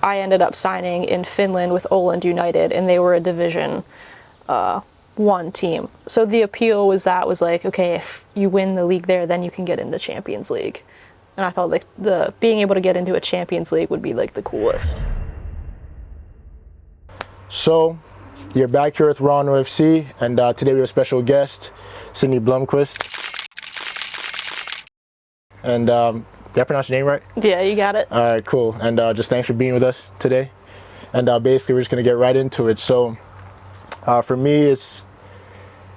I ended up signing in Finland with Åland United, and they were a Division 1 team. So the appeal was like, okay, if you win the league there, then you can get into Champions League. And I thought like being able to get into a Champions League would be like the coolest. So you're back here with RonRoweFC, and today we have a special guest, Sydney Blomquist. And did I pronounce your name right? Yeah, you got it. All right, cool. And just thanks for being with us today. And basically, we're just going to get right into it. So for me, it's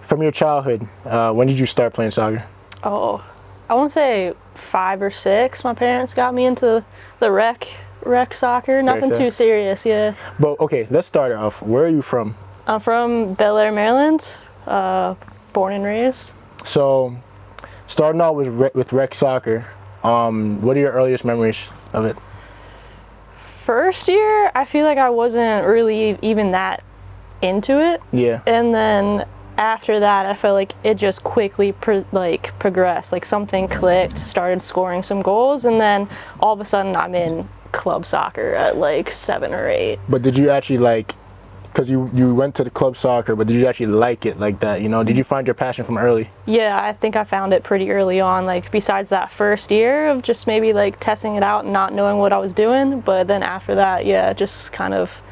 from your childhood. When did you start playing soccer? Oh, I want to say 5 or 6. My parents got me into the rec soccer. Nothing too serious, yeah. But okay, let's start off. Where are you from? I'm from Bel Air, Maryland. Born and raised. So starting out with rec soccer, what are your earliest memories of it? First year, I feel like I wasn't really even that into it. Yeah. And then after that, I felt like it just quickly progressed. Like something clicked, started scoring some goals, and then all of a sudden I'm in club soccer at like 7 or 8. But did you actually because you went to the club soccer, but did you actually like it like that? You know, did you find your passion from early? Yeah, I think I found it pretty early on. Like besides that first year of just maybe like testing it out and not knowing what I was doing, but then after that, yeah, just kind of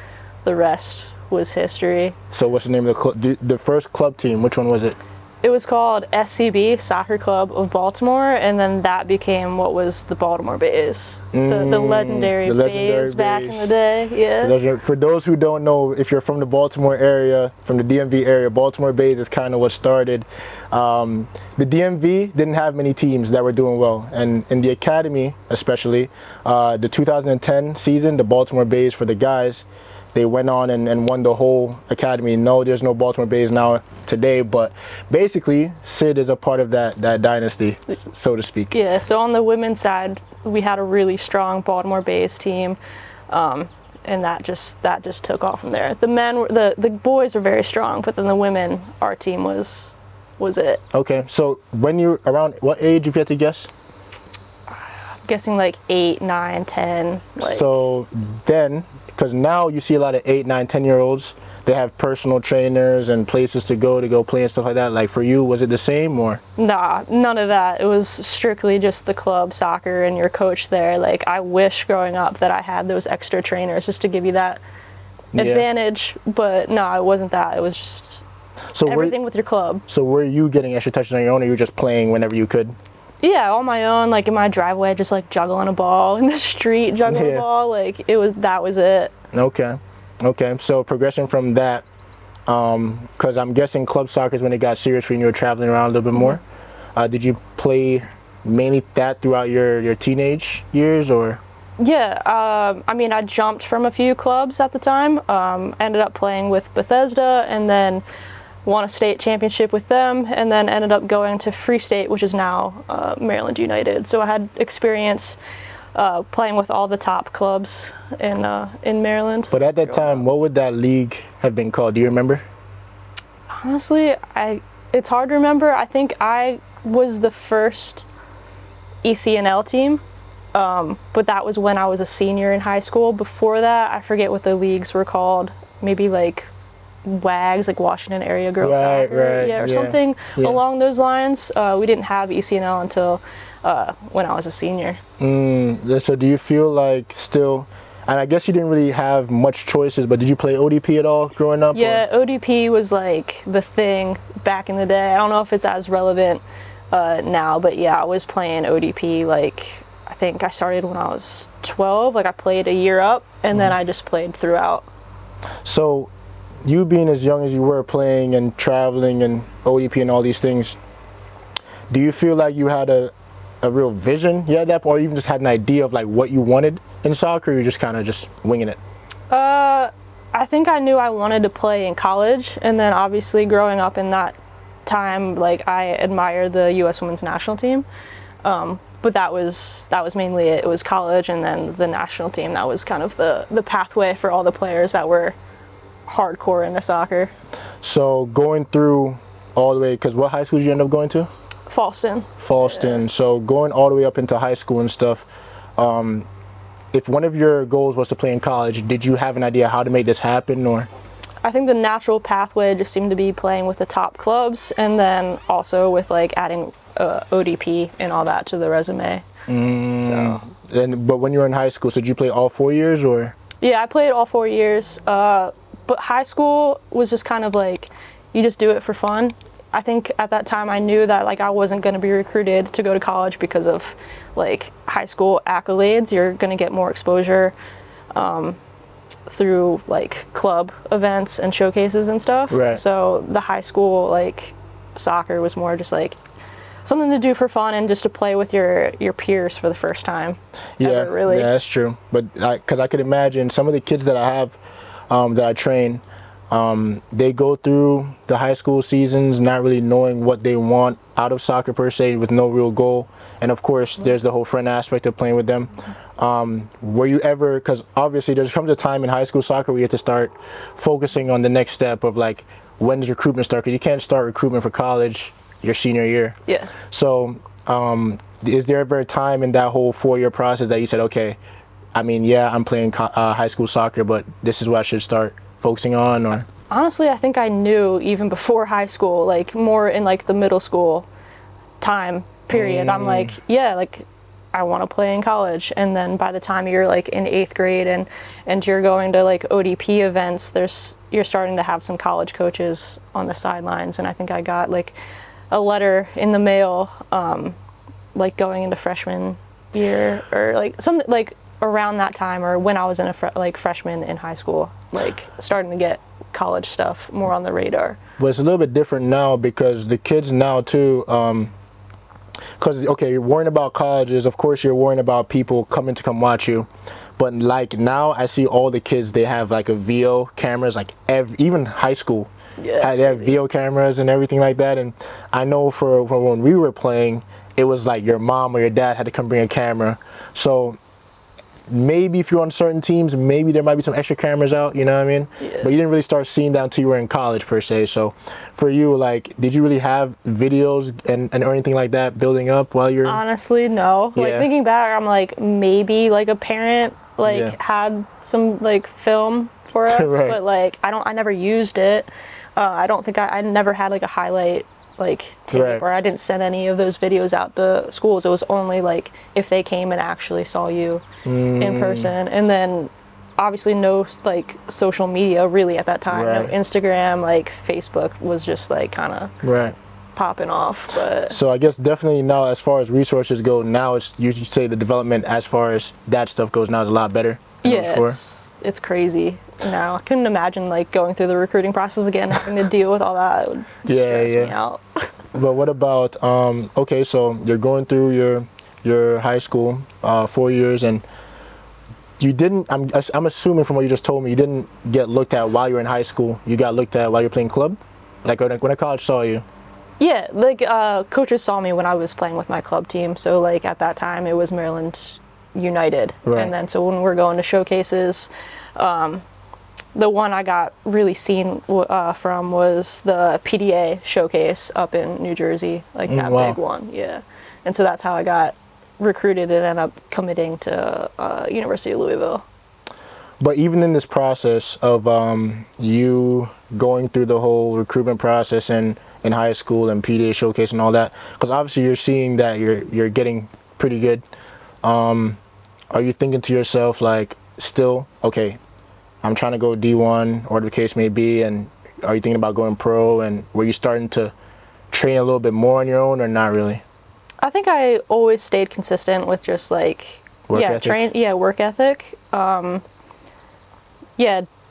the rest was history. So what's the name of the club? The first club team, which one was it? It was called SCB, Soccer Club of Baltimore, and then that became what was the Baltimore Bays. The legendary Bays back in the day, yeah. For those who don't know, if you're from the Baltimore area, from the DMV area, Baltimore Bays is kind of what started. The DMV didn't have many teams that were doing well, and in the academy especially, the 2010 season, the Baltimore Bays for the guys, they went on and won the whole academy. No, there's no Baltimore Bays now today, but basically Sid is a part of that dynasty, so to speak. Yeah, so on the women's side, we had a really strong Baltimore Bays team, and that just took off from there. The boys were very strong, but then the women, our team was it. Okay, so when you around what age, if you had to guess? I'm guessing like 8, 9, 10. So then, because now you see a lot of 8, 9, 10-year-olds, they have personal trainers and places to go play and stuff like that. Like for you, was it the same or? Nah, none of that. It was strictly just the club soccer and your coach there. Like I wish growing up that I had those extra trainers just to give you that advantage, but no, it wasn't that. It was just everything with your club. So were you getting extra touches on your own, or you were just playing whenever you could? Yeah, on my own, like in my driveway, just like juggling a ball in the street, juggling a ball, like that was it. Okay. So progression from that, because I'm guessing club soccer is when it got serious for you and you were traveling around a little bit more. Did you play mainly that throughout your teenage years, or? Yeah, I mean, I jumped from a few clubs at the time. Ended up playing with Bethesda, and then won a state championship with them, and then ended up going to Free State, which is now Maryland United. So I had experience playing with all the top clubs in Maryland. But at that time, what would that league have been called? Do you remember? Honestly, it's hard to remember. I think I was the first ECNL team, but that was when I was a senior in high school. Before that, I forget what the leagues were called. Maybe like WAGs, like Washington Area Girls Soccer, something along those lines. We didn't have ECNL until when I was a senior. So do you feel like still, and I guess you didn't really have much choices, but did you play ODP at all growing up? Yeah, or? ODP was like the thing back in the day. I don't know if it's as relevant now, but yeah, I was playing ODP. Like I think I started when I was 12. Like I played a year up, and then I just played throughout. So you being as young as you were, playing and traveling and ODP and all these things, do you feel like you had a real vision at that point, or even just had an idea of like what you wanted in soccer, or you just kind of just winging it? I think I knew I wanted to play in college, and then obviously growing up in that time, like I admired the U.S. Women's National Team, but that was mainly it. It was college, and then the national team. That was kind of the pathway for all the players that were hardcore into soccer. So going through all the way, because what high school did you end up going to? Falston. Yeah. So going all the way up into high school and stuff, if one of your goals was to play in college, did you have an idea how to make this happen, or? I think the natural pathway just seemed to be playing with the top clubs, and then also with like adding ODP and all that to the resume. But when you were in high school, so did you play all 4 years, or? Yeah, I played all 4 years, but high school was just kind of like, you just do it for fun. I think at that time I knew that like I wasn't going to be recruited to go to college because of like high school accolades. You're going to get more exposure through like club events and showcases and stuff. Right. So the high school like soccer was more just like something to do for fun and just to play with your peers for the first time. Yeah, really. Yeah, that's true. But because I could imagine some of the kids that I have that I train, they go through the high school seasons not really knowing what they want out of soccer per se, with no real goal. And of course, there's the whole friend aspect of playing with them. Were you ever, because obviously there comes a time in high school soccer where you have to start focusing on the next step of like, when does recruitment start? Because you can't start recruitment for college your senior year. Yeah. So is there ever a time in that whole 4-year process that you said, okay, I mean, yeah, I'm playing high school soccer, but this is what I should start focusing on? Or honestly, I think I knew even before high school, like more in like the middle school time period. I'm like, yeah, like I want to play in college. And then by the time you're like in 8th grade and you're going to like ODP events, you're starting to have some college coaches on the sidelines. And I think I got like a letter in the mail, like going into freshman year or like something like around that time, or when I was in a freshman in high school, like starting to get college stuff more on the radar. But it's a little bit different now because the kids now too, because okay, you're worrying about colleges, of course you're worrying about people coming to come watch you, but like now I see all the kids, they have like a VO cameras, like even high school. Yeah, they have VO cameras and everything like that. And I know for when we were playing, it was like your mom or your dad had to come bring a camera. So maybe if you're on certain teams, maybe there might be some extra cameras out, you know what I mean? Yeah. But you didn't really start seeing that until you were in college per se. So for you, like, did you really have videos and or anything like that building up while you're? Honestly, no. Yeah. Like thinking back, I'm like, maybe like a parent like had some like film for us, Right. but like I never used it. I don't think I never had like a highlight like tape, Right. or I didn't send any of those videos out to schools. It was only like if they came and actually saw you in person. And then obviously no like social media really at that time. Right. No Instagram, like Facebook was just like kind of Right. popping off. But So I guess definitely now, as far as resources go, now it's you say the development as far as that stuff goes now is a lot better than it was yeah, before. it's crazy now. I couldn't imagine like going through the recruiting process again, having to deal with all that. It would stress me out. But what about okay, so you're going through your high school 4 years, and you didn't, I'm assuming from what you just told me, you didn't get looked at while you were in high school. You got looked at while you're playing club, like when a college saw you. Yeah, like coaches saw me when I was playing with my club team. So like at that time it was Maryland United. Right. And then so when we're going to showcases, the one I got really seen from was the PDA showcase up in New Jersey, like that wow. big one. Yeah. And so that's how I got recruited and ended up committing to University of Louisville. But even in this process of you going through the whole recruitment process and in high school and PDA showcase and all that, because obviously you're seeing that you're getting pretty good. Are you thinking to yourself like, still, okay, I'm trying to go D1 or the case may be, and are you thinking about going pro, and were you starting to train a little bit more on your own or not really? I think I always stayed consistent with just like Work ethic? Work ethic.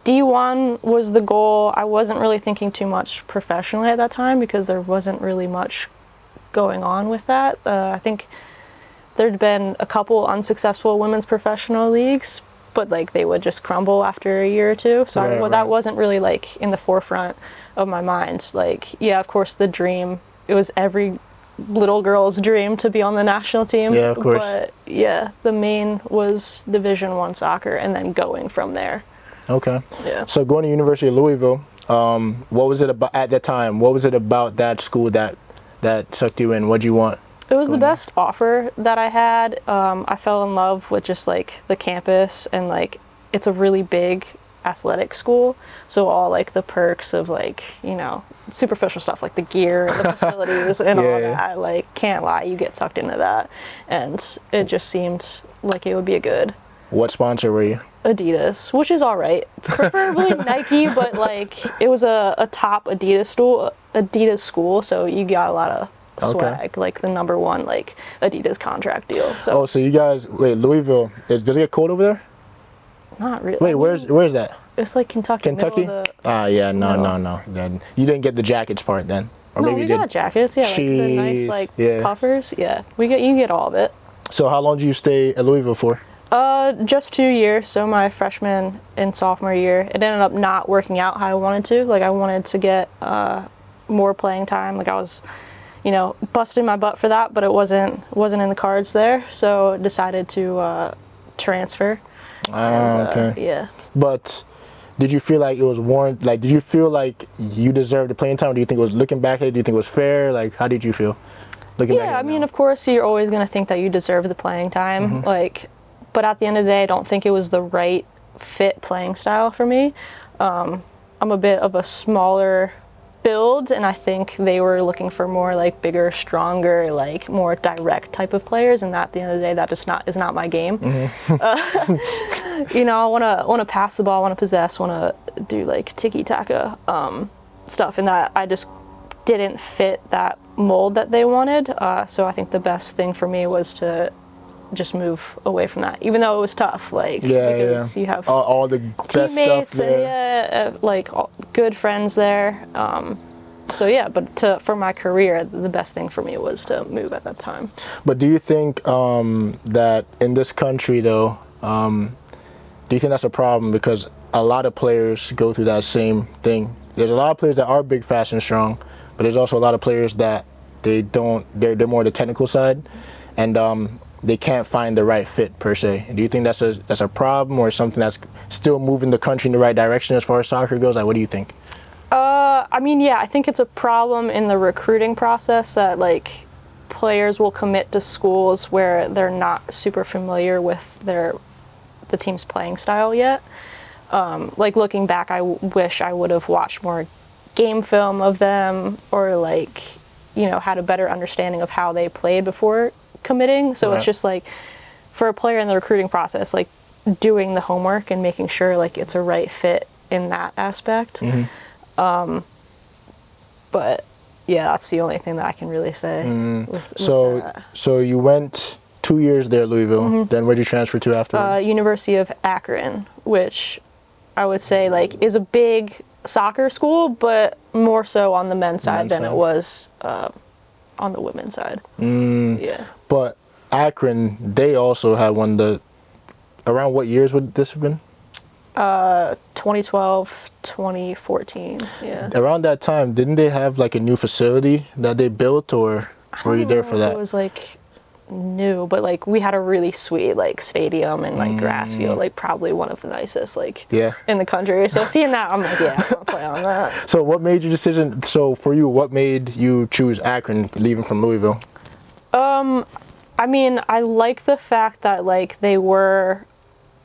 D1 was the goal. I wasn't really thinking too much professionally at that time because there wasn't really much going on with that. I think there'd been a couple unsuccessful women's professional leagues, but like they would just crumble after a year or two. So that wasn't really like in the forefront of my mind. Like, yeah, of course the dream, it was every little girl's dream to be on the national team. Yeah, of course. But yeah, the main was Division I soccer and then going from there. Okay. Yeah. So going to University of Louisville, what was it about at that time? What was it about that school that sucked you in? What'd you want? It was the going there? best offer that I had. I fell in love with just like the campus, and like it's a really big athletic school, so all like the perks of like, you know, superficial stuff like the gear and the facilities and all that, like, can't lie, you get sucked into that, and it just seemed like it would be a good. What sponsor were you? Adidas, which is all right, preferably Nike, but like it was a top Adidas school, so you got a lot of swag, like the #1 like Adidas contract deal. So so you guys, wait, Louisville, does it get cold over there? not really. Wait, where's that? It's like Kentucky. Kentucky? Yeah, no. Then you didn't get the jackets part then, or No, maybe we you did. got jackets, yeah, like the nice like puffers. Yeah, you get all of it. So how long did you stay at Louisville for? Just 2 years. So my freshman and sophomore year, it ended up not working out how I wanted to. Like I wanted to get more playing time. Like I was, you know, busting my butt for that, but it wasn't in the cards there. So decided to transfer. Okay. Yeah. But did you feel like it was warranted? Like, did you feel like you deserved the playing time? Do you think it was, looking back at it, do you think it was fair? Like, how did you feel? Yeah, I mean, of course, you're always going to think that you deserve the playing time. Like, but at the end of the day, I don't think it was the right fit playing style for me. I'm a bit of a smaller build, and I think they were looking for more like bigger, stronger, like more direct type of players, and at the end of the day, that is not my game. You know, I want to pass the ball, want to possess, want to do like tiki-taka stuff, and that I just didn't fit that mold that they wanted. So I think the best thing for me was to just move away from that, even though it was tough. Like, because you have all the best teammates stuff there. and like good friends there. So yeah, but for my career, the best thing for me was to move at that time. But do you think that in this country, though, do you think that's a problem? Because a lot of players go through that same thing. There's a lot of players that are big, fast, and strong, but there's also a lot of players that they're more the technical side, and they can't find the right fit per se. Do you think that's a problem, or something that's still moving the country in the right direction as far as soccer goes? Like, what do you think? I mean, yeah, I think it's a problem in the recruiting process that like players will commit to schools where they're not super familiar with the team's playing style yet. Like looking back, I wish I would have watched more game film of them, or like, you know, had a better understanding of how they played before committing. So it's just like, for a player in the recruiting process, like doing the homework and making sure like it's a right fit in that aspect. But yeah, that's the only thing that I can really say. With that. So you went 2 years there at Louisville. Then where'd you transfer to after? University of Akron, which I would say like is a big soccer school, but more so on the men's side than it was on the women's side. Yeah. But Akron, they also had around what years would this have been? 2012, 2014, yeah. Around that time, didn't they have like a new facility that they built, or were you there for that? It was like new, but like we had a really sweet like stadium and like grass field, like probably one of the nicest like in the country. So seeing that, I'm like, yeah, I'm gonna play on that. So what made your decision? So for you, what made you choose Akron, leaving from Louisville? I mean, I like the fact that like they were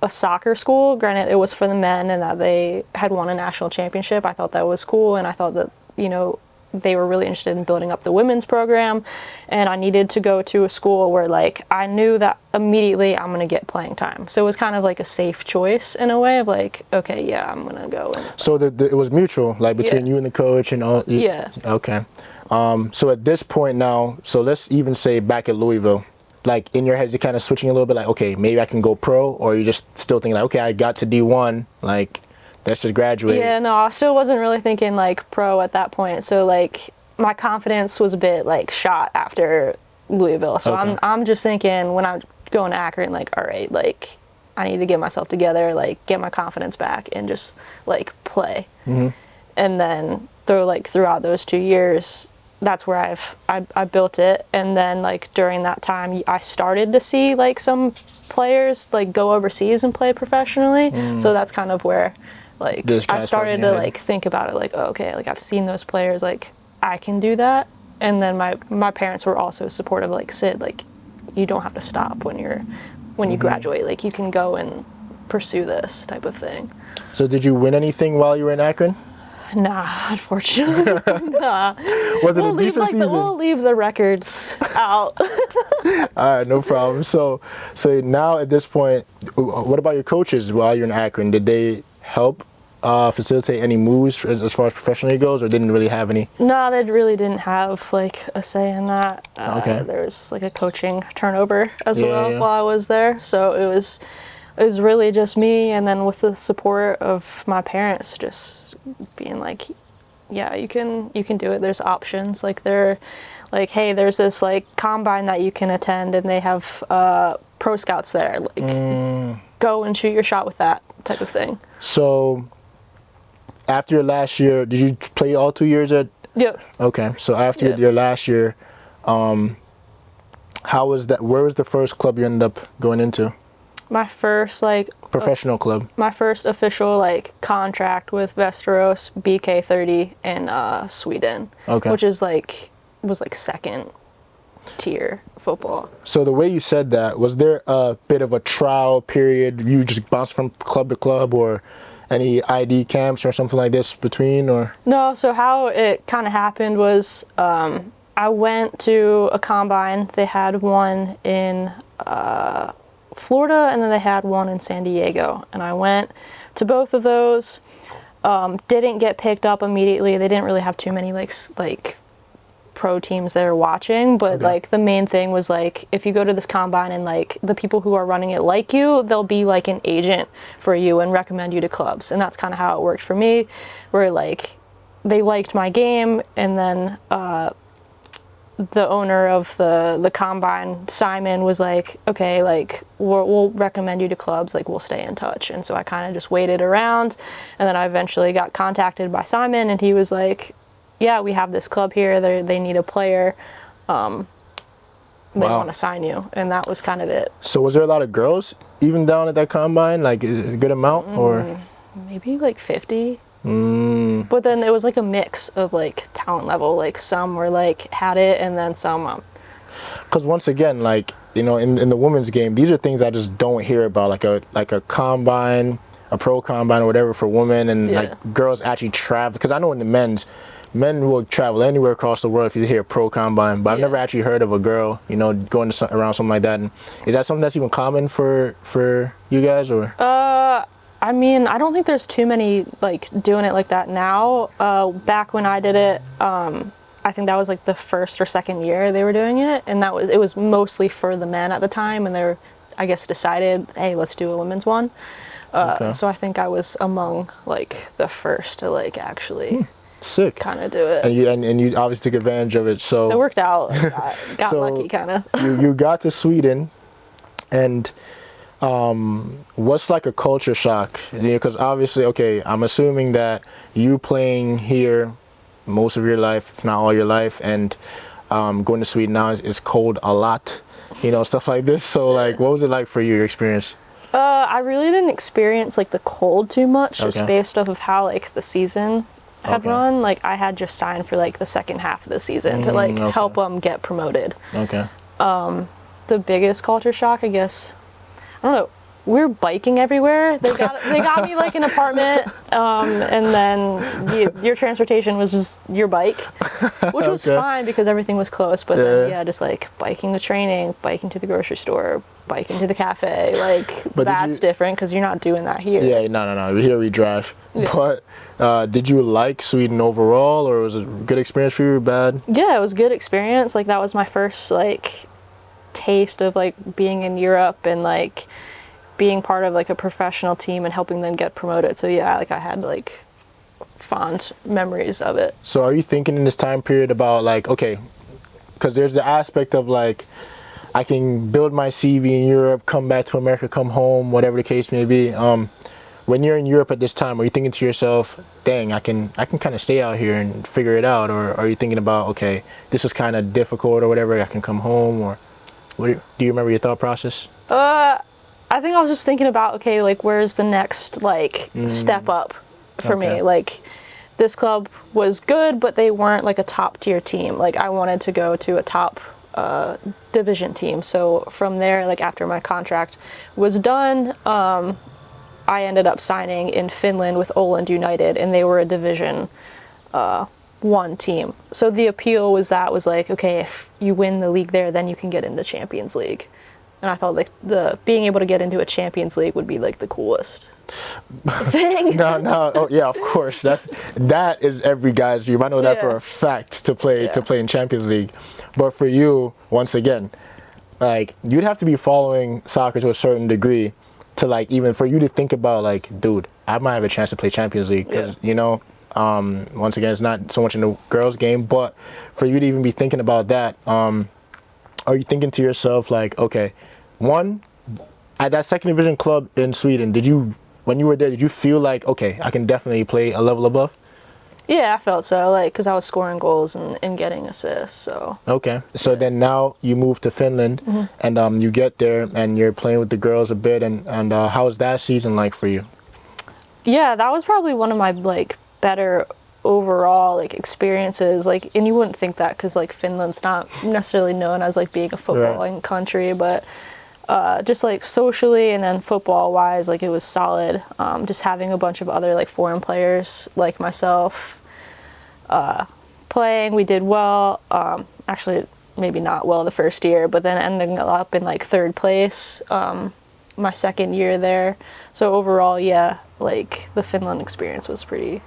a soccer school. Granted, it was for the men, and that they had won a national championship. I thought that was cool, and I thought that, you know, they were really interested in building up the women's program, and I needed to go to a school where like I knew that immediately I'm gonna get playing time. So it was kind of like a safe choice in a way of like, okay, yeah, I'm gonna go. So it was mutual, like between you and the coach and all. Yeah. Okay. So at this point now, so let's even say back at Louisville, like in your head, is it kind of switching a little bit, like, okay, maybe I can go pro, or you just still thinking like, okay, I got to D1, like, let's just graduate? Yeah, no, I still wasn't really thinking like pro at that point. So like my confidence was a bit like shot after Louisville. So I'm just thinking when I'm going to Akron, like, all right, like I need to get myself together, like get my confidence back and just like play. And then throughout those 2 years, that's where I built it. And then like during that time, I started to see like some players like go overseas and play professionally. So that's kind of where like I started to like think about it, like, oh, okay, like I've seen those players, like I can do that. And then my parents were also supportive, like, Sid, like, you don't have to stop when you graduate. Like, you can go and pursue this type of thing. So did you win anything while you were in Akron? Nah, unfortunately. Nah. Was it a decent season? We'll leave the records out. All right, no problem. So now at this point, what about your coaches while you're in Akron? Did they help facilitate any moves as far as professionally goes, or didn't really have any? No, they really didn't have like a say in that. Okay. There was like a coaching turnover as well Yeah. while I was there, so it was really just me, and then with the support of my parents, just being like, yeah, you can do it. There's options. Like, they're like, hey, there's this like combine that you can attend, and they have pro scouts there. Like, go and shoot your shot with that type of thing. So after your last year, did you play all 2 years at? Yeah. Okay, so after your last year, how was that? Where was the first club you ended up going into? My first like Professional club. My first official like contract with Västerås BK30 in Sweden. Okay. Which is was second tier football. So the way you said that, was there a bit of a trial period? You just bounced from club to club, or any ID camps or something like this between, or? No, so how it kind of happened was I went to a combine. They had one in Florida, and then they had one in San Diego, and I went to both of those. Didn't get picked up immediately. They didn't really have too many like pro teams there watching, but Okay. like the main thing was like, if you go to this combine and like the people who are running it like you, they'll be like an agent for you and recommend you to clubs. And that's kind of how it worked for me, where like they liked my game, and then the owner of the combine, Simon, was like, okay, like we'll recommend you to clubs, like we'll stay in touch. And so I kind of just waited around, and then I eventually got contacted by Simon, and he was like, yeah, we have this club here, they need a player, they want to sign you. And that was kind of it. So was there a lot of girls even down at that combine, like a good amount, or? Maybe like 50. But then it was like a mix of like talent level, like some were like had it, and then some Because once again, like, you know, in the women's game, these are things I just don't hear about, like a combine, a pro combine or whatever for women, and Yeah. like girls actually travel. Because I know in the men will travel anywhere across the world if you hear pro combine, but I've never actually heard of a girl, you know, going to around something like that. And is that something that's even common for you guys, or? I mean, I don't think there's too many like doing it like that now. Back when I did it, I think that was like the first or second year they were doing it, and it was mostly for the men at the time, and they I guess decided, hey, let's do a women's one. Okay. So I think I was among like the first to like actually Sick. kind of do it. And you obviously took advantage of it. So It worked out. Got So lucky, kind of. you got to Sweden, and what's like a culture shock? Because obviously, okay, I'm assuming that you playing here most of your life, if not all your life, and going to Sweden now is cold a lot, you know, stuff like this. So like, what was it like for you, your experience? I really didn't experience like the cold too much, just Okay. based off of how like the season had Okay. run. Like I had just signed for like the second half of the season to like okay. help them get promoted. Okay. The biggest culture shock, I guess, I don't know. We were biking everywhere. They got me like an apartment, and then your transportation was just your bike, which was Okay. fine because everything was close. But then just like biking to training, biking to the grocery store, biking to the cafe, like But did that's you- different because you're not doing that here. Yeah, no. Here we drive. Yeah. But did you like Sweden overall, or was it a good experience for you, or bad? Yeah, it was a good experience. Like that was my first like taste of like being in Europe and like being part of like a professional team and helping them get promoted. So yeah, like I had like fond memories of it. So are you thinking in this time period about like, okay, because there's the aspect of like, I can build my CV in Europe, come back to America, come home, whatever the case may be. When you're in Europe at this time, are you thinking to yourself, dang, I can kind of stay out here and figure it out? Or are you thinking about, okay, this was kind of difficult or whatever, I can come home? Or do you remember your thought process? I think I was just thinking about, okay, like where's the next like step up for Okay. me? Like this club was good, but they weren't like a top tier team. Like I wanted to go to a top division team. So from there, like after my contract was done, I ended up signing in Finland with Åland United, and they were a division one team. So the appeal was like, okay, if you win the league there, then you can get into Champions League. And I thought like being able to get into a Champions League would be like the coolest thing. No. Oh yeah, of course. That is every guy's dream. I know that for a fact, to play in Champions League. But for you, once again, like you'd have to be following soccer to a certain degree to like even for you to think about like, dude, I might have a chance to play Champions League, because you know, once again, it's not so much in the girls' game, but for you to even be thinking about that, are you thinking to yourself like, okay, one, at that second division club in Sweden, when you were there, did you feel like, okay, I can definitely play a level above? Yeah, I felt so, like, because I was scoring goals and getting assists, so. Okay, so then now you move to Finland, and you get there and you're playing with the girls a bit, and how was that season like for you? Yeah, that was probably one of my like better overall like experiences. Like, and you wouldn't think that because like Finland's not necessarily known as like being a footballing country, but just like socially and then football wise, like it was solid. Just having a bunch of other like foreign players like myself playing, we did well. Actually, maybe not well the first year, but then ending up in like third place my second year there. So overall, yeah, like the Finland experience was pretty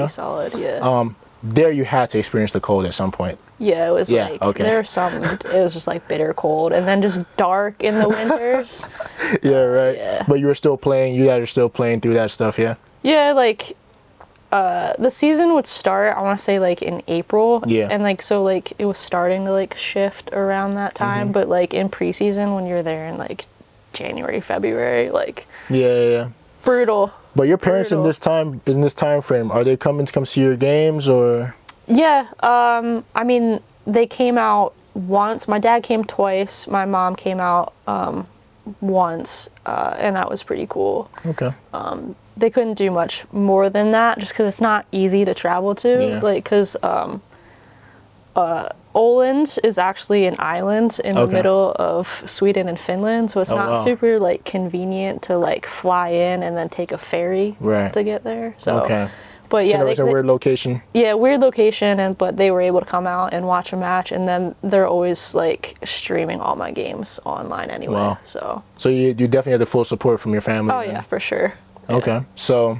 solid. Yeah. There you had to experience the cold at some point. Yeah, it was like there were some. It was just like bitter cold, and then just dark in the winters. Yeah, right. Yeah. But you were still playing. You guys are still playing through that stuff, yeah. Yeah, like the season would start, I want to say like in April. Yeah. And like so like it was starting to like shift around that time, but like in preseason when you're there in like January, February, like yeah. brutal. But your parents in this time frame, are they coming to come see your games or? Yeah, I mean, they came out once. My dad came twice. My mom came out once, and that was pretty cool. Okay. They couldn't do much more than that, just because it's not easy to travel to. Yeah. Like, because Åland is actually an island in the middle of Sweden and Finland, so it's not super like convenient to like fly in and then take a ferry to get there. So, but yeah, so it's a weird location. Yeah, weird location, but they were able to come out and watch a match, and then they're always like streaming all my games online anyway. Wow. So you definitely have the full support from your family. Oh then. Yeah, for sure. Okay, yeah. So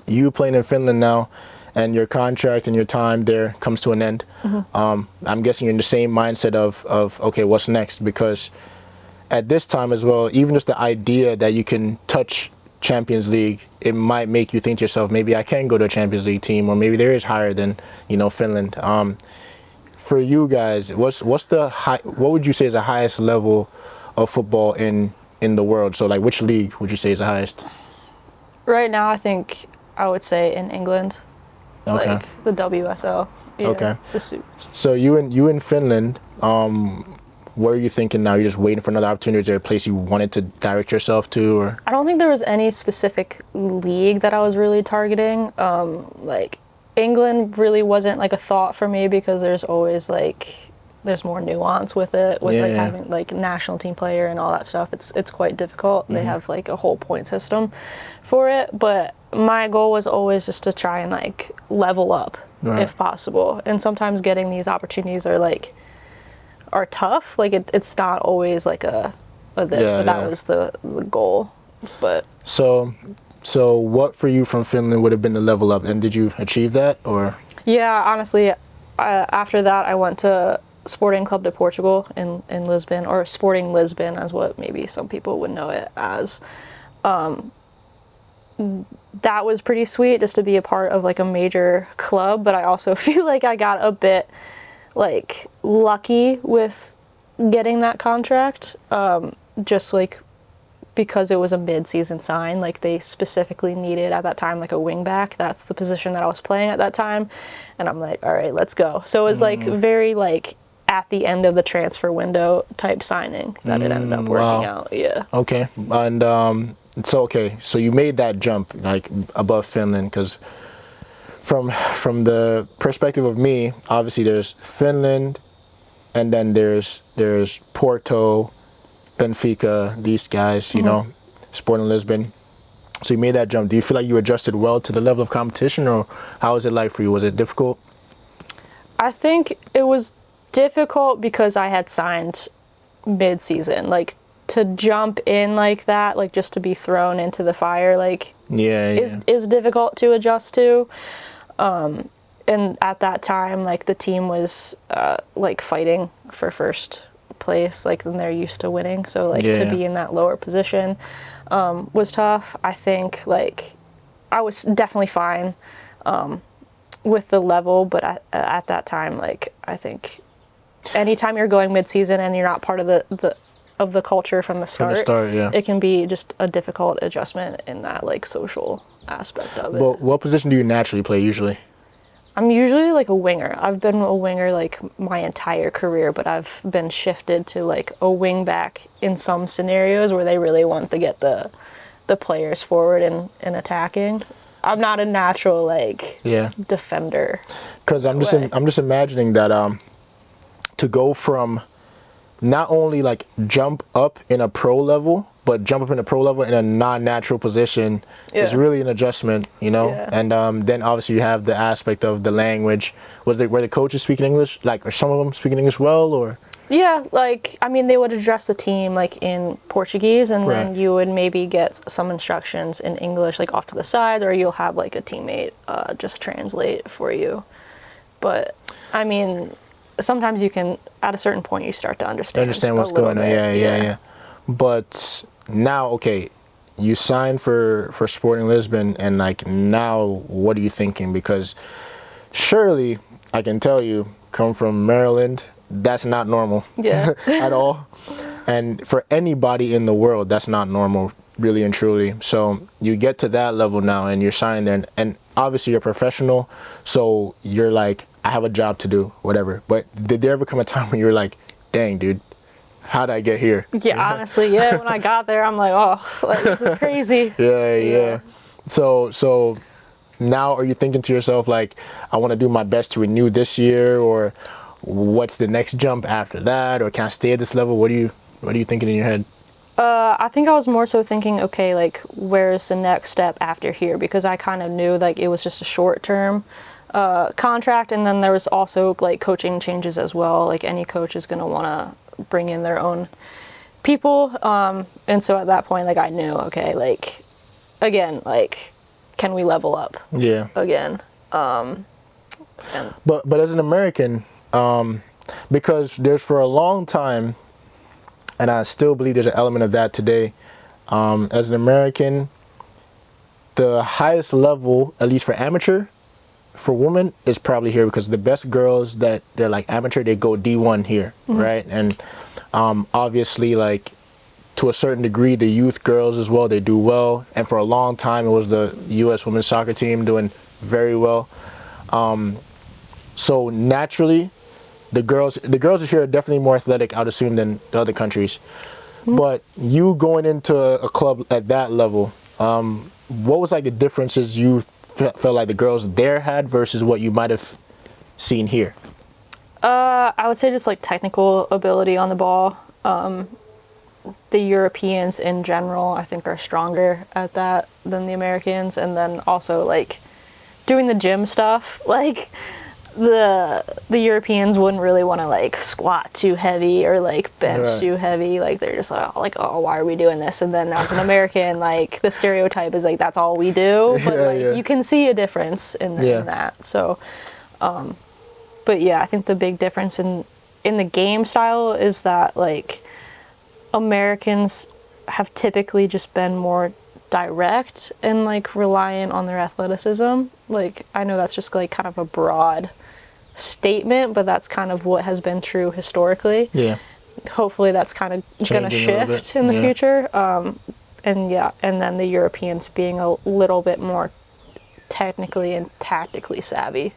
you playing in Finland now, and your contract and your time there comes to an end. I'm guessing you're in the same mindset of okay, what's next? Because at this time as well, even just the idea that you can touch Champions League, it might make you think to yourself, maybe I can go to a Champions League team, or maybe there is higher than, you know, Finland. For you guys, what would you say is the highest level of football in the world? So like, which league would you say is the highest? Right now, I think I would say in England. Okay. Like the WSL. Yeah, okay. The Suit. So you in Finland, what are you thinking now? You're just waiting for another opportunity? Is there a place you wanted to direct yourself to? Or? I don't think there was any specific league that I was really targeting. Like England really wasn't like a thought for me, because there's always like there's more nuance with it, with having like national team player and all that stuff. It's quite difficult. They have like a whole point system for it, but my goal was always just to try and like level up if possible. And sometimes getting these opportunities are tough. Like it's not always like a this, but that was the goal. But so what for you from Finland would have been the level up, and did you achieve that? Or yeah, honestly, after that I went to Sporting Club de Portugal in Lisbon, or Sporting Lisbon as what maybe some people would know it as. That was pretty sweet, just to be a part of like a major club, but I also feel like I got a bit like lucky with getting that contract, just like because it was a mid-season sign. Like they specifically needed at that time like a wing back. That's the position that I was playing at that time, and I'm like, all right, let's go. So it was like very like at the end of the transfer window type signing that it ended up working out. Yeah. Okay. And so you made that jump like above Finland, because from the perspective of me, obviously there's Finland, and then there's Porto, Benfica, these guys, you know, Sporting Lisbon. So you made that jump. Do you feel like you adjusted well to the level of competition, or how was it like for you? Was it difficult? I think it was difficult because I had signed mid-season. Like, to jump in like that, like just to be thrown into the fire, like is difficult to adjust to. And at that time, like the team was like fighting for first place, like, and they're used to winning. So like to be in that lower position was tough. I think like I was definitely fine with the level, but at that time, like I think anytime you're going mid-season and you're not part of the culture from the start, it can be just a difficult adjustment in that like social aspect of it. Well, what position do you naturally play usually? I'm usually like a winger. I've been a winger like my entire career, but I've been shifted to like a wing back in some scenarios where they really want to get the players forward and attacking. I'm not a natural like defender. Because I'm just imagining that to go from not only like jump up in a pro level, but jump up in a pro level in a non-natural position is really an adjustment, you know. And then obviously you have the aspect of the language. Were the coaches speaking English? Like, are some of them speaking English well, or? Yeah, like, I mean, they would address the team like in Portuguese, and then you would maybe get some instructions in English, like off to the side, or you'll have like a teammate just translate for you. But I mean, sometimes you can, at a certain point, you start to understand what's going on. Yeah. But now, okay, you signed for Sporting Lisbon, and like now, what are you thinking? Because surely I can tell you, come from Maryland, that's not normal at all. And for anybody in the world, that's not normal, really and truly. So you get to that level now, and you're signed there, and obviously you're a professional, so you're like, I have a job to do, whatever. But did there ever come a time when you were like, dang, dude, how'd I get here? Yeah, honestly, when I got there, I'm like, oh, like, this is crazy. Yeah. So now are you thinking to yourself, like, I want to do my best to renew this year, or what's the next jump after that, or can I stay at this level? What are you thinking in your head? I think I was more so thinking, okay, like, where's the next step after here? Because I kind of knew like it was just a short-term contract, and then there was also like coaching changes as well. Like, any coach is going to want to bring in their own people, and so at that point, like, I knew, okay, like, again, like, can we level up again? But as an American, because there's, for a long time, and I still believe there's an element of that today, as an American, the highest level, at least for amateur, for women, is probably here, because the best girls that they're like amateur, they go D1 here, right? And obviously, like, to a certain degree, the youth girls as well, they do well. And for a long time, it was the U.S. women's soccer team doing very well. So naturally, the girls here are definitely more athletic, I would assume, than the other countries. But you going into a club at that level, what was like the differences you felt like the girls there had versus what you might have seen here? I would say just like technical ability on the ball. The Europeans in general, I think, are stronger at that than the Americans. And then also like doing the gym stuff, like the Europeans wouldn't really want to like squat too heavy or like bench too heavy. Like, they're just like, oh, why are we doing this? And then as an American, like, the stereotype is like, that's all we do. But you can see a difference in that. So, but yeah, I think the big difference in the game style is that like Americans have typically just been more direct and like reliant on their athleticism. Like, I know that's just like kind of a broad statement, but that's kind of what has been true historically. Hopefully that's kind of gonna shift in the future. And then the Europeans being a little bit more technically and tactically savvy.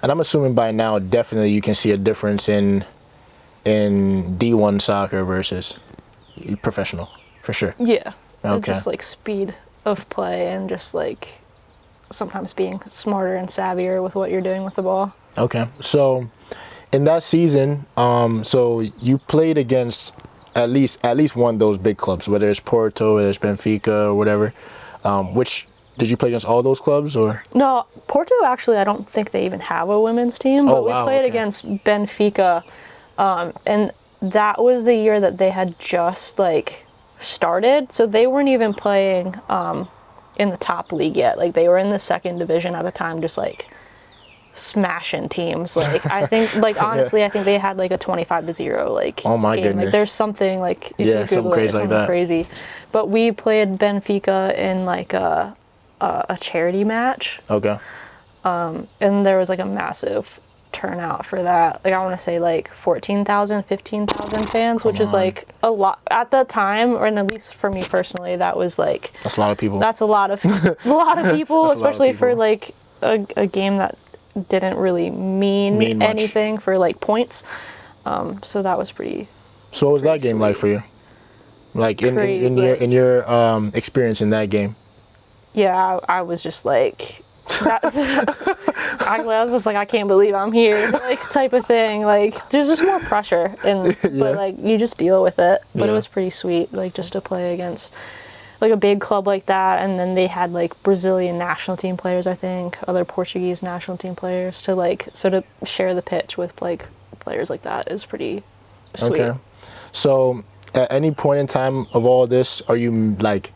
And I'm assuming by now, definitely you can see a difference in D1 soccer versus professional, for sure. Okay. Just like speed of play and just like sometimes being smarter and savvier with what you're doing with the ball. Okay, so in that season, so you played against at least one of those big clubs, whether it's Porto, whether it's Benfica, or whatever. Which did you play against all those clubs, or? No, Porto actually, I don't think they even have a women's team. But we played against Benfica, and that was the year that they had just like started, so they weren't even playing in the top league yet. Like they were in the second division at the time, just like smashing teams. Like I think, like honestly, I think they had like a 25-0 like oh my game. goodness. Like there's something like if you something Google crazy it, like something that. crazy. But we played Benfica in like a charity match. Okay. And there was like a massive turnout for that. Like I want to say like 14,000, 15,000 fans, which is like a lot at that time, or at least for me personally, that was like That's a lot of people. That's a lot of people, especially people. for like a game that didn't really mean anything for like points. So that was pretty. So what was that game like for you? Like in your experience in that game? Yeah, I was just like, I was just like, I can't believe I'm here, like type of thing. Like there's just more pressure, but like you just deal with it. But it was pretty sweet, like just to play against like a big club like that, and then they had like Brazilian national team players, I think, other Portuguese national team players to like sort of share the pitch with like players like that is pretty sweet. Okay, so at any point in time of all this, are you like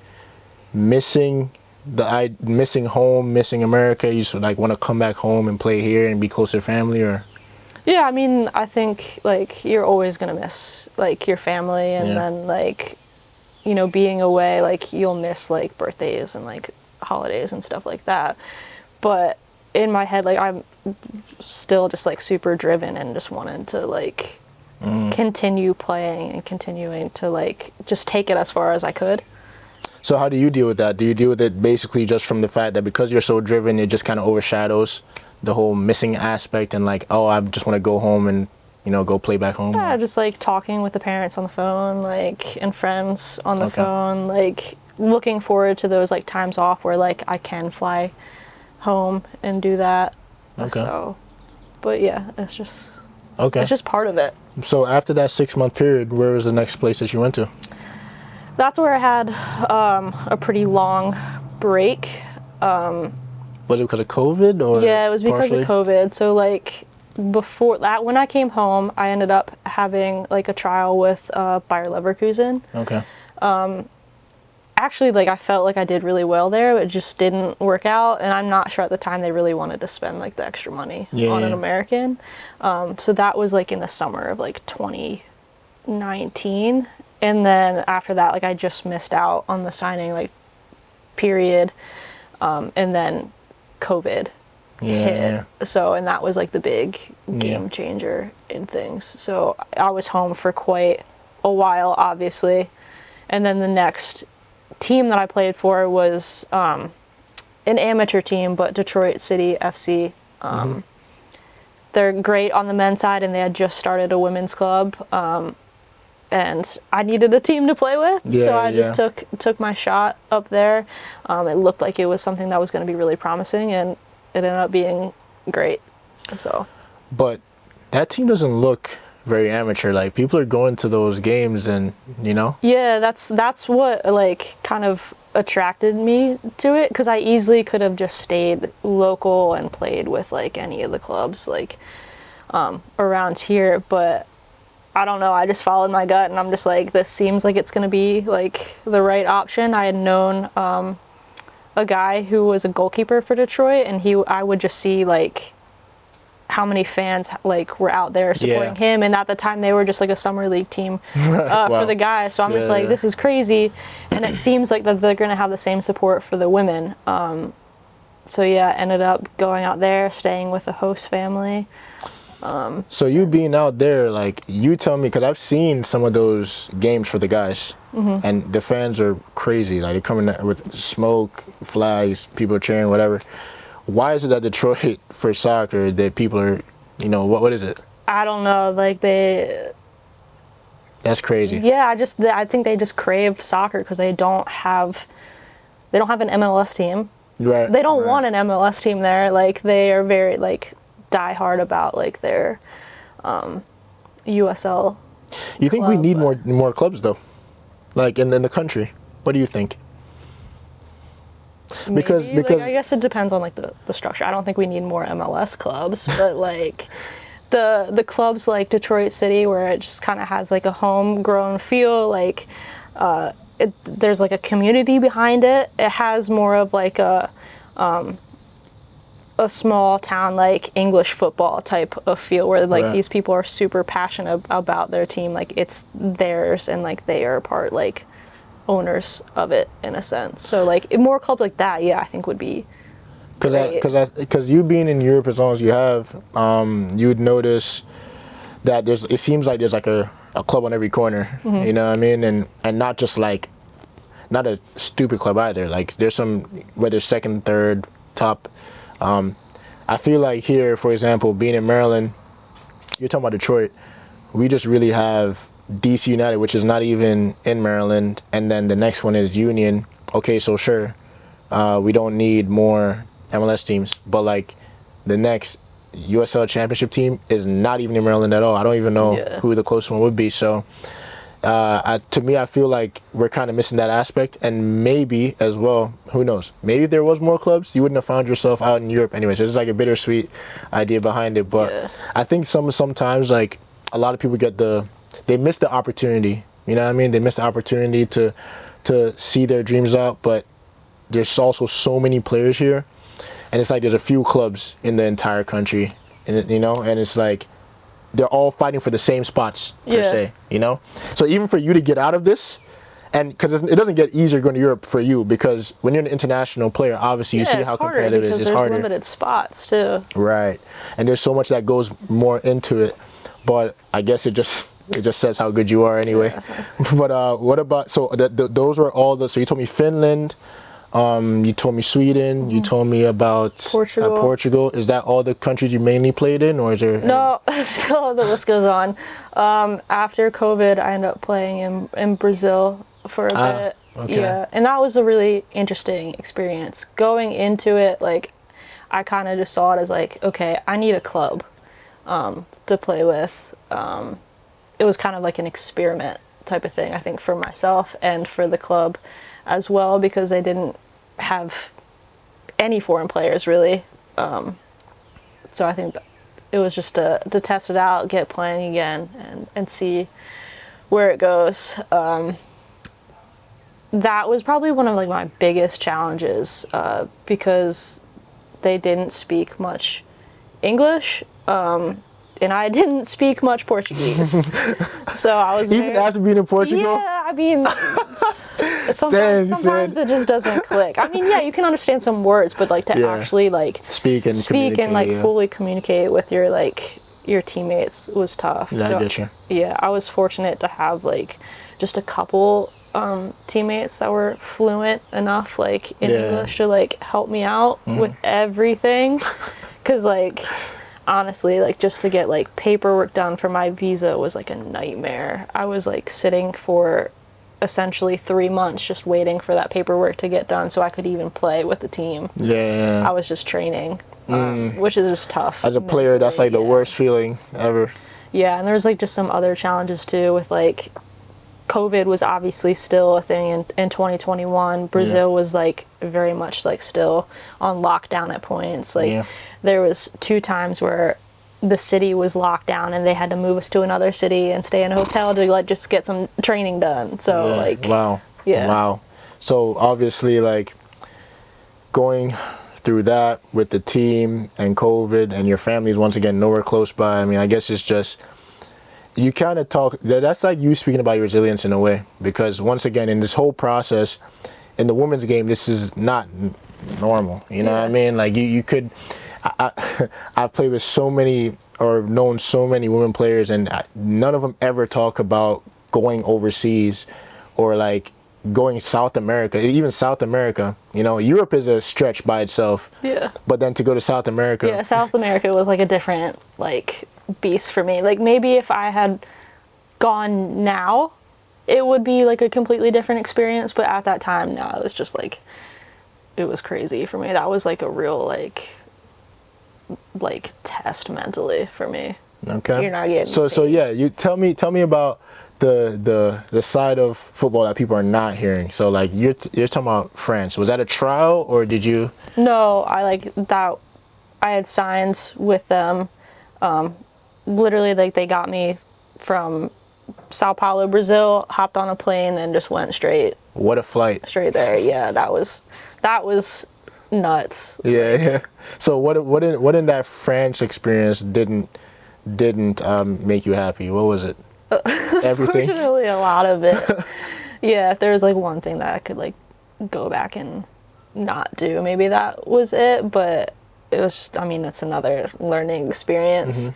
missing home, missing America? You sort of like want to come back home and play here and be closer to family, or? Yeah, I mean, I think like you're always gonna miss like your family, and then like, you know, being away, like you'll miss like birthdays and like holidays and stuff like that. But in my head, like I'm still just like super driven and just wanted to like continue playing and continuing to like just take it as far as I could. So how do you deal with that? Do you deal with it basically just from the fact that because you're so driven, it just kind of overshadows the whole missing aspect, and like, oh, I just want to go home and, you know, go play back home? Yeah, just like talking with the parents on the phone, like, and friends on the phone, like looking forward to those like times off where like I can fly home and do that. So, but yeah, it's just it's just part of it. So after that 6-month period, where was the next place that you went to? That's where I had a pretty long break. Was it because of COVID, or? Yeah, it was because partially? of COVID. So like before that, when I came home, I ended up having like a trial with Bayer Leverkusen. Okay. Actually, like I felt like I did really well there, but it just didn't work out, and I'm not sure at the time they really wanted to spend like the extra money on an American. So that was like in the summer of like 2019, and then after that, like I just missed out on the signing like period, and then COVID hit. So, and that was like the big game changer in things. So I was home for quite a while, obviously, and then the next team that I played for was an amateur team, but Detroit City FC. They're great on the men's side, and they had just started a women's club, and I needed a team to play with, so I just took my shot up there. It looked like it was something that was going to be really promising, and it ended up being great. So, but that team doesn't look very amateur. Like people are going to those games, and you know. Yeah, that's what like kind of attracted me to it, because I easily could have just stayed local and played with like any of the clubs like around here, but I don't know, I just followed my gut, and I'm just like, this seems like it's gonna be like the right option. I had known a guy who was a goalkeeper for Detroit, and I would just see like how many fans like were out there supporting him, and at the time they were just like a summer league team for the guys. So I'm just like, this is crazy, and it seems like that they're gonna have the same support for the women. So yeah, ended up going out there, staying with the host family. So you being out there, like, you tell me, because I've seen some of those games for the guys, and the fans are crazy. Like, they're coming with smoke, flags, people are cheering, whatever. Why is it that Detroit, for soccer, that people are, you know, what is it? I don't know, like That's crazy. Yeah, I think they just crave soccer because they don't have an MLS team. Right. They don't want an MLS team there. Like, they are very, like, diehard about, like, their USL. You think we need more clubs though, like in the country? What do you think? Because Like, I guess it depends on like the structure. I don't think we need more MLS clubs, but like the clubs like Detroit City, where it just kind of has like a homegrown feel, like there's like a community behind it. It has more of like a small town like English football type of feel, where like these people are super passionate about their team, like it's theirs, and like they are part like owners of it in a sense. So like more clubs like that, I think would be because you being in Europe as long as you have, you would notice that it seems like there's like a club on every corner. You know what I mean? And not just like, not a stupid club either. Like there's some, whether second, third, top. I feel like here, for example, being in Maryland, you're talking about Detroit, we just really have DC United, which is not even in Maryland, and then the next one is Union. Okay, so sure, we don't need more MLS teams, but like the next USL championship team is not even in Maryland at all. I don't even know who the closest one would be. So to me, I feel like we're kind of missing that aspect, and maybe as well, who knows, maybe if there was more clubs, you wouldn't have found yourself out in Europe anyways. There's like a bittersweet idea behind it, but I think sometimes like a lot of people they miss the opportunity, you know what I mean? They miss the opportunity to see their dreams out, but there's also so many players here, and it's like there's a few clubs in the entire country, and you know, and it's like they're all fighting for the same spots per se, you know? So even for you to get out of this, and because it doesn't get easier going to Europe for you, because when you're an international player, obviously you see how competitive it is. It's harder. There's limited spots too. Right, and there's so much that goes more into it, but I guess it just says how good you are anyway. But what about, so those were all so you told me Finland, you told me Sweden, you told me about Portugal. Is that all the countries you mainly played in, or is there? No, still the list goes on. After COVID, I ended up playing in Brazil for a bit. Okay. Yeah, and that was a really interesting experience. Going into it, like, I kind of just saw it as like, okay, I need a club to play with. It was kind of like an experiment type of thing, I think, for myself and for the club as well, because they didn't have any foreign players really. So I think it was just to test it out, get playing again, and see where it goes. That was probably one of like my biggest challenges, because they didn't speak much English. And I didn't speak much Portuguese, so I was even after being in Portugal. Yeah, I mean, sometimes it just doesn't click. I mean, yeah, you can understand some words, but like to actually like speak and like fully communicate with your teammates was tough. Yeah, I get you. Yeah, I was fortunate to have like just a couple teammates that were fluent enough like in English to like help me out with everything, because like, honestly, like just to get like paperwork done for my visa was like a nightmare. I was like sitting for essentially 3 months just waiting for that paperwork to get done so I could even play with the team. I was just training, which is just tough. As a player, that's like the worst feeling ever. Yeah, and there's like just some other challenges too with like COVID was obviously still a thing in 2021. Brazil was like very much like still on lockdown at points. Like there was 2 times where the city was locked down and they had to move us to another city and stay in a hotel to like just get some training done. So like, wow. So obviously like going through that with the team and COVID and your family's once again nowhere close by. I mean, I guess it's just, you kind of talk, that's like you speaking about your resilience in a way, because once again in this whole process in the women's game, this is not normal, you know what I mean? Like you could, I've played with so many or known so many women players, and none of them ever talk about going overseas or like going South America. Even South America, you know, Europe is a stretch by itself, but then to go to South America, South America was like a different like beast for me. Like maybe if I had gone now, it would be like a completely different experience, but at that time, no, it was just like was crazy for me. That was like a real like test mentally for me. Okay. You're not getting so paid. yeah, you tell me about the side of football that people are not hearing. So like you're talking about France. Was that a trial or did you? No, I had signed with them. Literally, like they got me from Sao Paulo, Brazil, hopped on a plane and just went straight What a flight. there. Yeah, that was nuts. Yeah, yeah. So what in that French experience didn't make you happy? What was it? Everything. Unfortunately, a lot of it. Yeah, if there was like one thing that I could like go back and not do, maybe that was it. But it was just, I mean, it's another learning experience.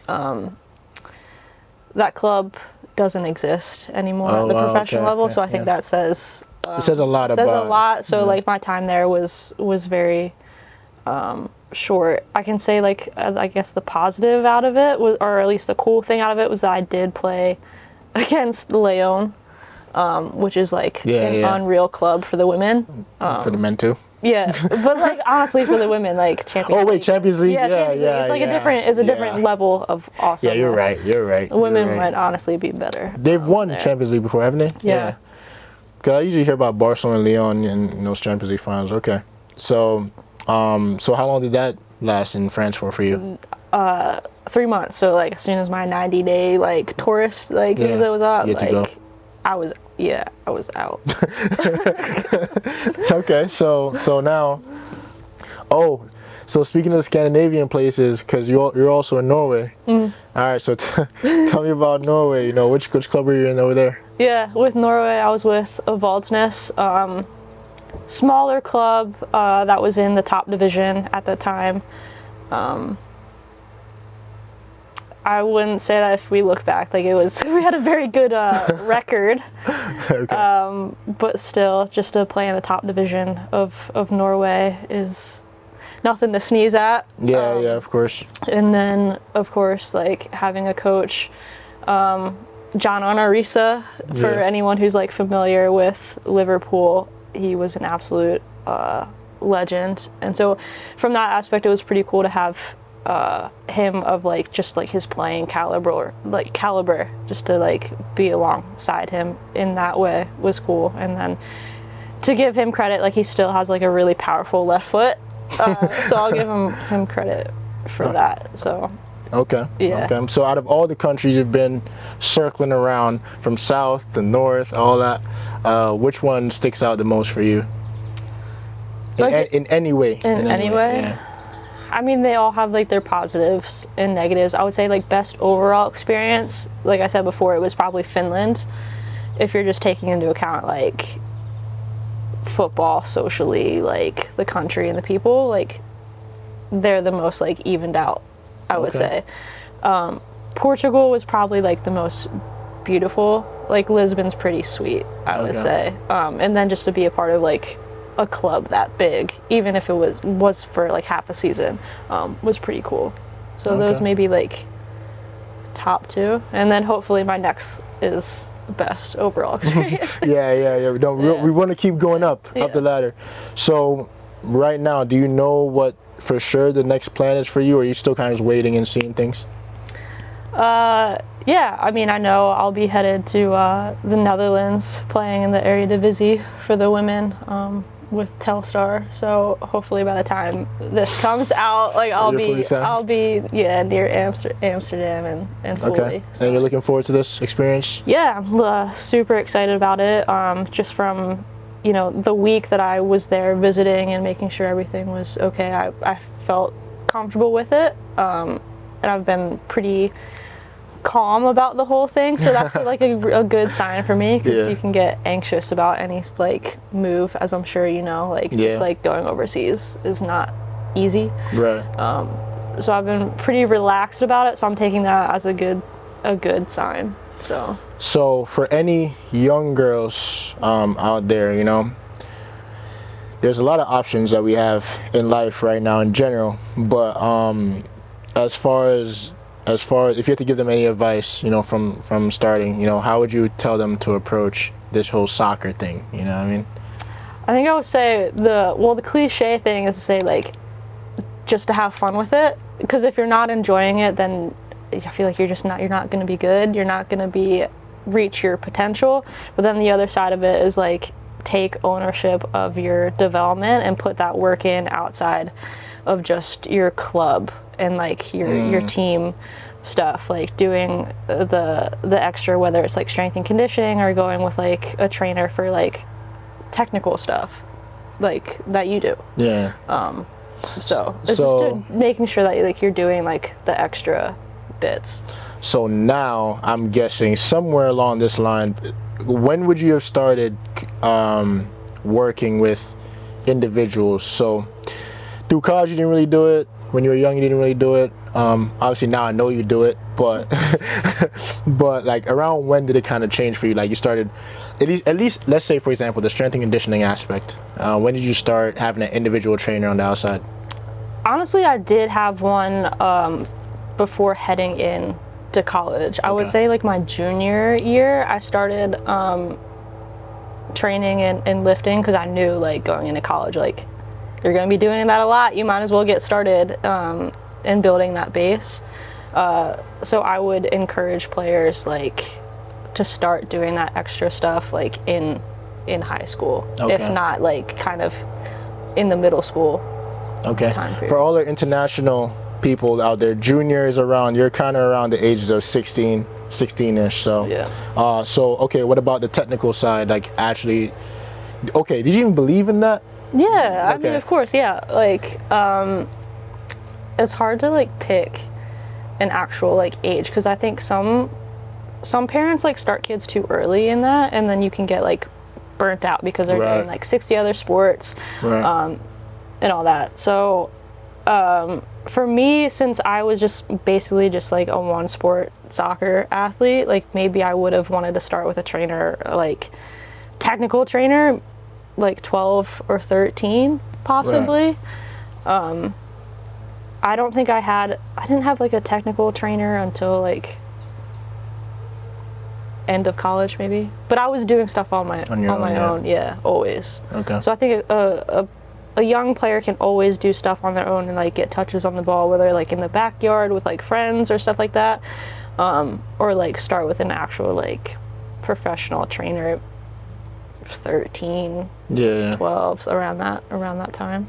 That club doesn't exist anymore at the professional level, so I think that says it says a lot about. Says a lot. So like my time there was very short. I can say like I guess the positive out of it was, or at least the cool thing out of it was that I did play against Leon, which is like an unreal club for the women. For the men too. Yeah, but like honestly for the women, like Champions League. Oh wait, Champions League. Yeah, Champions League. It's like a different level of awesomeness. Yeah, you're right. Women might honestly be better. They've won Champions League before, haven't they? Yeah. Because I usually hear about Barcelona and Lyon in those Champions League finals. Okay. So how long did that last in France for you? 3 months. So like as soon as my 90-day like tourist visa was up, like I was out. Okay. So now, so speaking of Scandinavian places, because you're also in Norway. All right. So tell me about Norway. You know, which club were you in over there? Yeah, with Norway, I was with Valdnes, smaller club that was in the top division at the time. I wouldn't say that if we look back, like we had a very good record. Okay. But still, just to play in the top division of Norway is nothing to sneeze at. Yeah, yeah, of course. And then, of course, like having a coach, John Arisa, for anyone who's like familiar with Liverpool, he was an absolute legend. And so from that aspect, it was pretty cool to have him of like just like his playing caliber, just to like be alongside him in that way was cool. And then to give him credit, like he still has like a really powerful left foot, so I'll give him credit for that. So okay. Yeah. Okay. So out of all the countries you've been circling around from south to north, all that, which one sticks out the most for you? In any way. In any way? Yeah. I mean, they all have like their positives and negatives. I would say like best overall experience, like I said before, it was probably Finland. If you're just taking into account like football, socially, like the country and the people, like they're the most like evened out, I would say. Portugal was probably like the most beautiful. Like Lisbon's pretty sweet, I would say. And then just to be a part of like a club that big, even if it was for like half a season, was pretty cool. So those may be like top two, and then hopefully my next is the best overall experience. Yeah. We want to keep going up the ladder. So right now, do you know what for sure the next plan is for you, or are you still kind of just waiting and seeing things? Yeah, I mean, I know I'll be headed to the Netherlands, playing in the Eredivisie for the women, with Telstar. So hopefully by the time this comes out, like I'll be near Amsterdam and fully. Okay. So. And you're looking forward to this experience? Yeah, I'm super excited about it. Just from the week that I was there visiting and making sure everything was okay, I felt comfortable with it, and I've been pretty calm about the whole thing, so that's like a good sign for me, because you can get anxious about any like move, as I'm sure you know, like just like going overseas is not easy, right? So I've been pretty relaxed about it, so I'm taking that as a good sign. So for any young girls out there, there's a lot of options that we have in life right now in general, but as far as if you had to give them any advice, from starting, how would you tell them to approach this whole soccer thing? You know what I mean? I think I would say the cliche thing is to say like just to have fun with it, because if you're not enjoying it, then I feel like you're not going to be good. You're not going to reach your potential. But then the other side of it is like take ownership of your development and put that work in outside of just your club and like your team stuff, like doing the extra, whether it's like strength and conditioning or going with like a trainer for like technical stuff like that you do. Yeah. So it's just making sure that like you're doing like the extra bits. So now I'm guessing somewhere along this line, when would you have started working with individuals? So through college you didn't really do it. When you were young you didn't really do it. Obviously now I know you do it, but but like around when did it kind of change for you? Like you started at least let's say for example the strength and conditioning aspect. When did you start having an individual trainer on the outside? Honestly, I did have one before heading in to college. I would say like my junior year I started training and lifting, because I knew like going into college like you're going to be doing that a lot. You might as well get started in building that base. So I would encourage players like to start doing that extra stuff like in high school, if not like kind of in the middle school time period. For all our international people out there, juniors around, you're kind of around the ages of 16-ish. So yeah. Okay, what about the technical side? Like actually, did you even believe in that? Yeah, I mean, of course, yeah. Like, it's hard to like pick an actual like age, because I think some parents like start kids too early in that, and then you can get like burnt out because they're doing like 60 other sports, and all that. So, for me, since I was just basically just like a one sport soccer athlete, like maybe I would have wanted to start with a trainer, like technical trainer, like 12 or 13 possibly. I don't think I didn't have like a technical trainer until like end of college maybe, but I was doing stuff on my own, yeah, always. So I think a young player can always do stuff on their own and like get touches on the ball, whether like in the backyard with like friends or stuff like that, or like start with an actual like professional trainer 13, 12, around that time.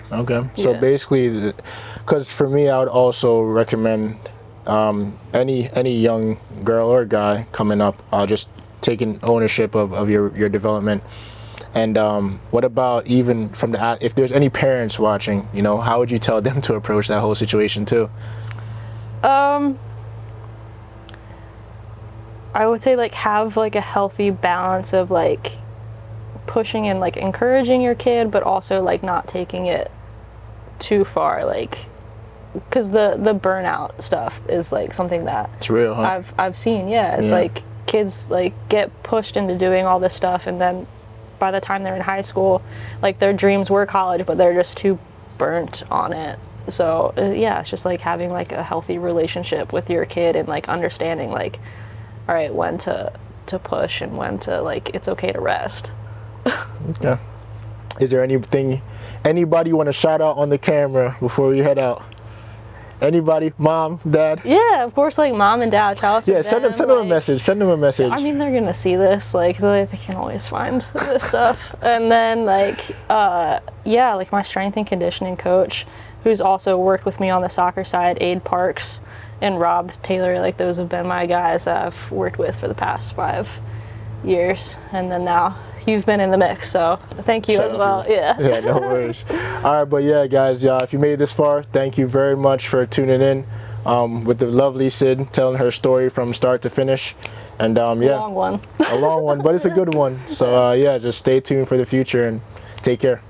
So basically, because for me I would also recommend any young girl or guy coming up, just taking ownership of your development. And what about even from if there's any parents watching, you know, how would you tell them to approach that whole situation too? I would say like have like a healthy balance of like pushing and like encouraging your kid, but also like not taking it too far, like because the burnout stuff is like something that it's real, huh? I've seen. It's like kids like get pushed into doing all this stuff, and then by the time they're in high school, like their dreams were college, but they're just too burnt on it. So it's just like having like a healthy relationship with your kid and like understanding like, all right, when to push and when to like it's okay to rest. Is there anybody you want to shout out on the camera before we head out? Anybody? Mom, dad? Yeah, of course, like mom and dad. Shout out to them. Send them a message. Send them a message. I mean, they're gonna see this. Like, they can always find this stuff. And then, like, like my strength and conditioning coach, who's also worked with me on the soccer side, Aid Parks and Rob Taylor. Like, those have been my guys that I've worked with for the past 5 years. And then now you've been in the mix, so thank you as well. Yeah, no worries. All right, but yeah, guys, if you made it this far, thank you very much for tuning in with the lovely Sid telling her story from start to finish. And a long one, but it's a good one. So just stay tuned for the future and take care.